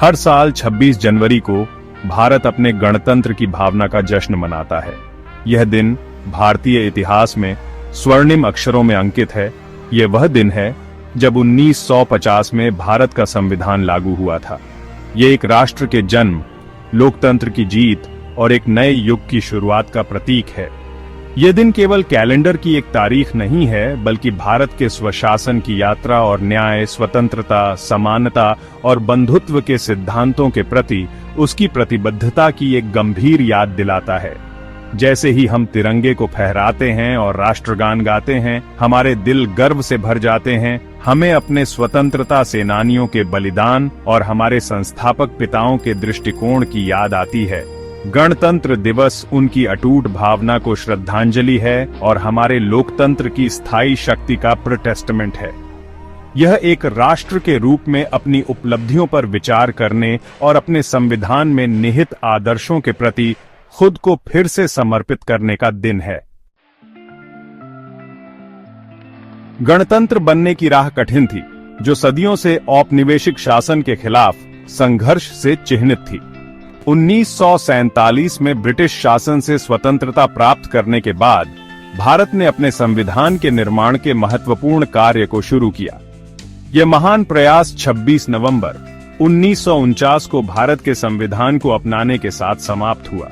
हर साल 26 जनवरी को भारत अपने गणतंत्र की भावना का जश्न मनाता है। यह दिन भारतीय इतिहास में स्वर्णिम अक्षरों में अंकित है। यह वह दिन है जब 1950 में भारत का संविधान लागू हुआ था। ये एक राष्ट्र के जन्म, लोकतंत्र की जीत और एक नए युग की शुरुआत का प्रतीक है। यह दिन केवल कैलेंडर की एक तारीख नहीं है, बल्कि भारत के स्वशासन की यात्रा और न्याय, स्वतंत्रता, समानता और बंधुत्व के सिद्धांतों के प्रति उसकी प्रतिबद्धता की एक गंभीर याद दिलाता है। जैसे ही हम तिरंगे को फहराते हैं और राष्ट्रगान गाते हैं, हमारे दिल गर्व से भर जाते हैं। हमें अपने स्वतंत्रता सेनानियों के बलिदान और हमारे संस्थापक पिताओं के दृष्टिकोण की याद आती है। गणतंत्र दिवस उनकी अटूट भावना को श्रद्धांजलि है और हमारे लोकतंत्र की स्थायी शक्ति का प्रोटेस्टमेंट है। यह एक राष्ट्र के रूप में अपनी उपलब्धियों पर विचार करने और अपने संविधान में निहित आदर्शों के प्रति खुद को फिर से समर्पित करने का दिन है। गणतंत्र बनने की राह कठिन थी, जो सदियों से औपनिवेशिक शासन के खिलाफ संघर्ष से चिह्नित थी। 1947 में ब्रिटिश शासन से स्वतंत्रता प्राप्त करने के बाद भारत ने अपने संविधान के निर्माण के महत्वपूर्ण कार्य को शुरू किया। यह महान प्रयास 26 नवंबर 1949 को भारत के संविधान को अपनाने के साथ समाप्त हुआ।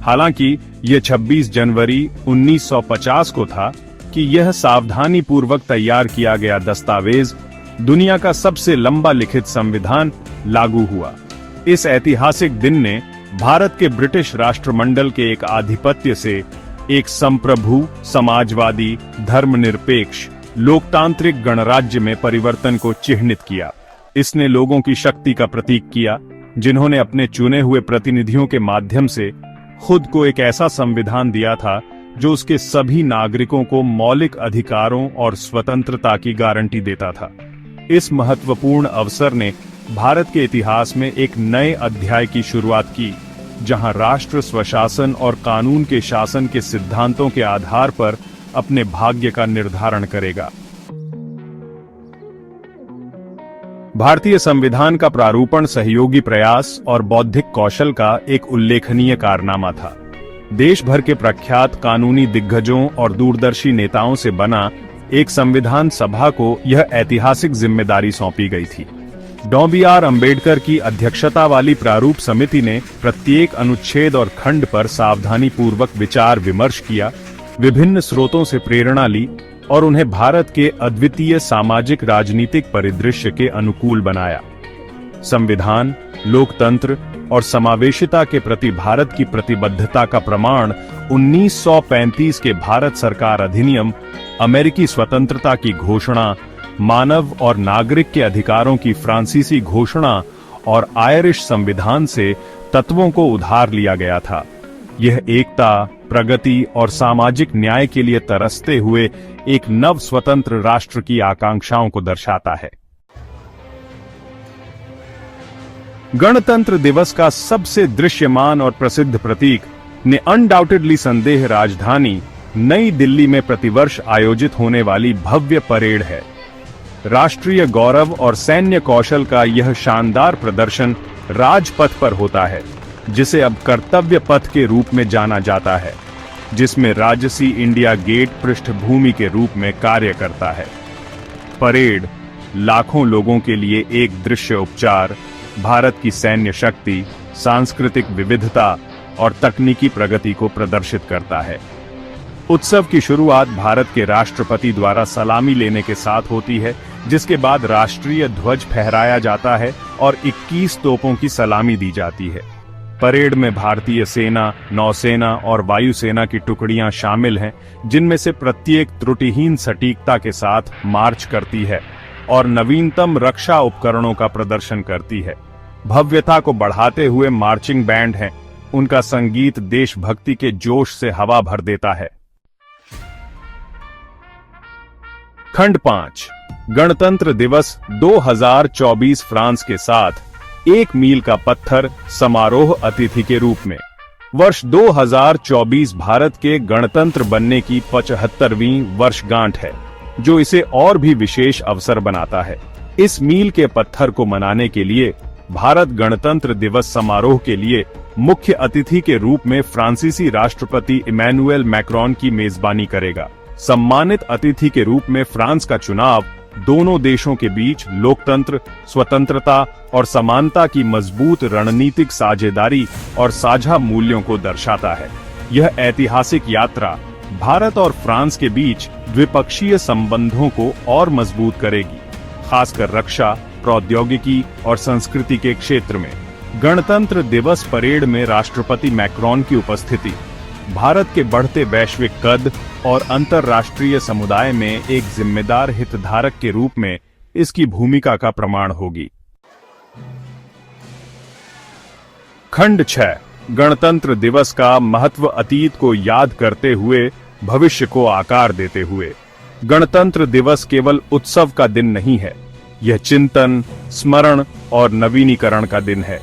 हालांकि यह 26 जनवरी 1950 को था कि यह सावधानी पूर्वक तैयार किया गया दस्तावेज, दुनिया का सबसे लंबा लिखित संविधान, लागू हुआ। इस ऐतिहासिक दिन ने भारत के ब्रिटिश राष्ट्रमंडल के एक आधिपत्य से एक संप्रभु, समाजवादी, धर्मनिरपेक्ष, लोकतांत्रिक गणराज्य में परिवर्तन को चिह्नित किया। इसने लोगों की शक्ति का प्रतीक किया, जिन्होंने अपने चुने हुए प्रतिनिधियों के माध्यम से खुद को एक ऐसा संविधान दिया था जो उसके सभी नागरिकों को मौलिक अधिकारों और स्वतंत्रता की गारंटी देता था। इस महत्वपूर्ण अवसर ने भारत के इतिहास में एक नए अध्याय की शुरुआत की, जहां राष्ट्र स्वशासन और कानून के शासन के सिद्धांतों के आधार पर अपने भाग्य का निर्धारण करेगा। भारतीय संविधान का प्रारूपण सहयोगी प्रयास और बौद्धिक कौशल का एक उल्लेखनीय कारनामा था। देश भर के प्रख्यात कानूनी दिग्गजों और दूरदर्शी नेताओं से बना एक संविधान सभा को यह ऐतिहासिक जिम्मेदारी सौंपी गई थी। डॉ. बी.आर. अम्बेडकर की अध्यक्षता वाली प्रारूप समिति ने प्रत्येक अनुच्छेद और खंड पर सावधानी पूर्वक विचार विमर्श किया, विभिन्न स्रोतों से प्रेरणा ली और उन्हें भारत के अद्वितीय सामाजिक राजनीतिक परिदृश्य के अनुकूल बनाया। संविधान, लोकतंत्र और समावेशिता के प्रति भारत की प्रतिबद्धता का प्रमाण 1935 के भारत सरकार अधिनियम, अमेरिकी स्वतंत्रता की घोषणा, मानव और नागरिक के अधिकारों की फ्रांसीसी घोषणा और आयरिश संविधान से तत्वों को उधार लिया गया था। यह एकता, प्रगति और सामाजिक न्याय के लिए तरसते हुए एक नव स्वतंत्र राष्ट्र की आकांक्षाओं को दर्शाता है। गणतंत्र दिवस का सबसे दृश्यमान और प्रसिद्ध प्रतीक ने अनडाउटेडली संदेह राजधानी नई दिल्ली में प्रतिवर्ष आयोजित होने वाली भव्य परेड है। राष्ट्रीय गौरव और सैन्य कौशल का यह शानदार प्रदर्शन राजपथ पर होता है, जिसे अब कर्तव्य पथ के रूप में जाना जाता है, जिसमें राजसी इंडिया गेट पृष्ठभूमि के रूप में कार्य करता है। परेड लाखों लोगों के लिए एक दृश्य उपचार, भारत की सैन्य शक्ति, सांस्कृतिक विविधता और तकनीकी प्रगति को प्रदर्शित करता है। उत्सव की शुरुआत भारत के राष्ट्रपति द्वारा सलामी लेने के साथ होती है, जिसके बाद राष्ट्रीय ध्वज फहराया जाता है और 21 तोपों की सलामी दी जाती है। परेड में भारतीय सेना, नौसेना और वायुसेना की टुकड़ियां शामिल हैं, जिनमें से प्रत्येक त्रुटिहीन सटीकता के साथ मार्च करती है और नवीनतम रक्षा उपकरणों का प्रदर्शन करती है। भव्यता को बढ़ाते हुए मार्चिंग बैंड हैं, उनका संगीत देशभक्ति के जोश से हवा भर देता है। खंड 5 गणतंत्र दिवस 2024 फ्रांस के साथ 1 मील का पत्थर समारोह अतिथि के रूप में। वर्ष 2024 भारत के गणतंत्र बनने की 75वीं वर्षगांठ है, जो इसे और भी विशेष अवसर बनाता है। इस मील के पत्थर को मनाने के लिए भारत गणतंत्र दिवस समारोह के लिए मुख्य अतिथि के रूप में फ्रांसीसी राष्ट्रपति इमैनुएल मैक्रोन की मेजबानी करेगा। सम्मानित अतिथि के रूप में फ्रांस का चुनाव दोनों देशों के बीच लोकतंत्र, स्वतंत्रता और समानता की मजबूत रणनीतिक साझेदारी और साझा मूल्यों को दर्शाता है। यह ऐतिहासिक यात्रा भारत और फ्रांस के बीच द्विपक्षीय संबंधों को और मजबूत करेगी, खासकर रक्षा, प्रौद्योगिकी और संस्कृति के क्षेत्र में। गणतंत्र दिवस परेड में राष्ट्रपति मैक्रोन की उपस्थिति भारत के बढ़ते वैश्विक कद और अंतर्राष्ट्रीय समुदाय में एक जिम्मेदार हितधारक के रूप में इसकी भूमिका का प्रमाण होगी। खंड 6 गणतंत्र दिवस का महत्व अतीत को याद करते हुए भविष्य को आकार देते हुए। गणतंत्र दिवस केवल उत्सव का दिन नहीं है, यह चिंतन, स्मरण और नवीनीकरण का दिन है।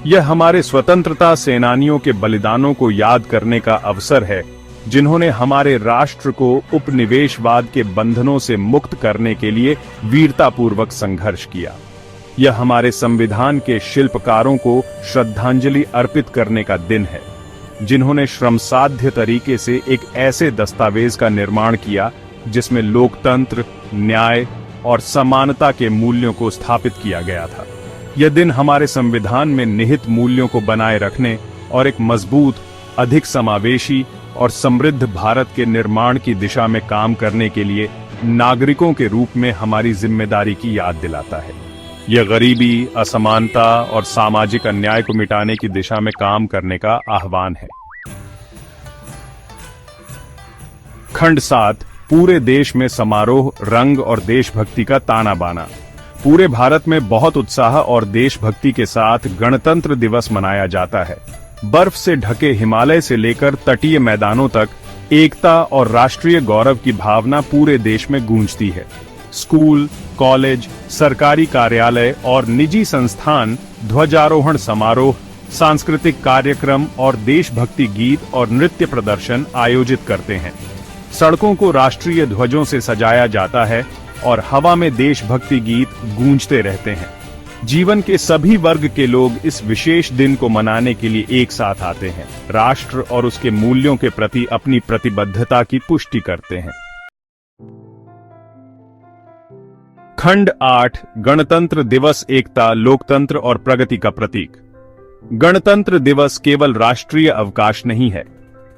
यह हमारे स्वतंत्रता सेनानियों के बलिदानों को याद करने का अवसर है, जिन्होंने हमारे राष्ट्र को उपनिवेशवाद के बंधनों से मुक्त करने के लिए वीरतापूर्वक संघर्ष किया। यह हमारे संविधान के शिल्पकारों को श्रद्धांजलि अर्पित करने का दिन है, जिन्होंने श्रमसाध्य तरीके से एक ऐसे दस्तावेज का निर्माण किया जिसमें लोकतंत्र, न्याय और समानता के मूल्यों को स्थापित किया गया था। यह दिन हमारे संविधान में निहित मूल्यों को बनाए रखने और एक मजबूत, अधिक समावेशी और समृद्ध भारत के निर्माण की दिशा में काम करने के लिए नागरिकों के रूप में हमारी जिम्मेदारी की याद दिलाता है। यह गरीबी, असमानता और सामाजिक अन्याय को मिटाने की दिशा में काम करने का आह्वान है। खंड 7 पूरे देश में समारोह, रंग और देशभक्ति का ताना बाना। पूरे भारत में बहुत उत्साह और देशभक्ति के साथ गणतंत्र दिवस मनाया जाता है। बर्फ से ढके हिमालय से लेकर तटीय मैदानों तक एकता और राष्ट्रीय गौरव की भावना पूरे देश में गूंजती है। स्कूल, कॉलेज, सरकारी कार्यालय और निजी संस्थान ध्वजारोहण समारोह, सांस्कृतिक कार्यक्रम और देशभक्ति गीत और नृत्य प्रदर्शन आयोजित करते हैं। सड़कों को राष्ट्रीय ध्वजों से सजाया जाता है और हवा में देशभक्ति गीत गूंजते रहते हैं। जीवन के सभी वर्ग के लोग इस विशेष दिन को मनाने के लिए एक साथ आते हैं, राष्ट्र और उसके मूल्यों के प्रति अपनी प्रतिबद्धता की पुष्टि करते हैं। खंड 8 गणतंत्र दिवस एकता, लोकतंत्र और प्रगति का प्रतीक। गणतंत्र दिवस केवल राष्ट्रीय अवकाश नहीं है,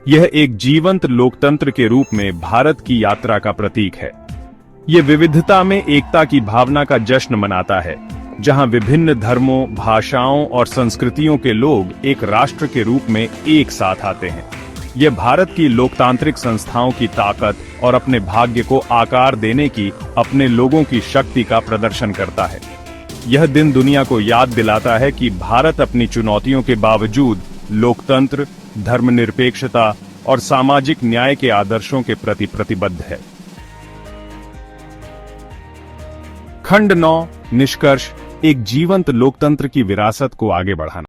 यह एक जीवंत लोकतंत्र के रूप में भारत की यात्रा का प्रतीक है। यह विविधता में एकता की भावना का जश्न मनाता है, जहां विभिन्न धर्मों, भाषाओं और संस्कृतियों के लोग एक राष्ट्र के रूप में एक साथ आते हैं। यह भारत की लोकतांत्रिक संस्थाओं की ताकत और अपने भाग्य को आकार देने की अपने लोगों की शक्ति का प्रदर्शन करता है। यह दिन दुनिया को याद दिलाता है कि भारत अपनी चुनौतियों के बावजूद लोकतंत्र, धर्मनिरपेक्षता और सामाजिक न्याय के आदर्शों के प्रति प्रतिबद्ध है। खंड 9 निष्कर्ष, एक जीवंत लोकतंत्र की विरासत को आगे बढ़ाना।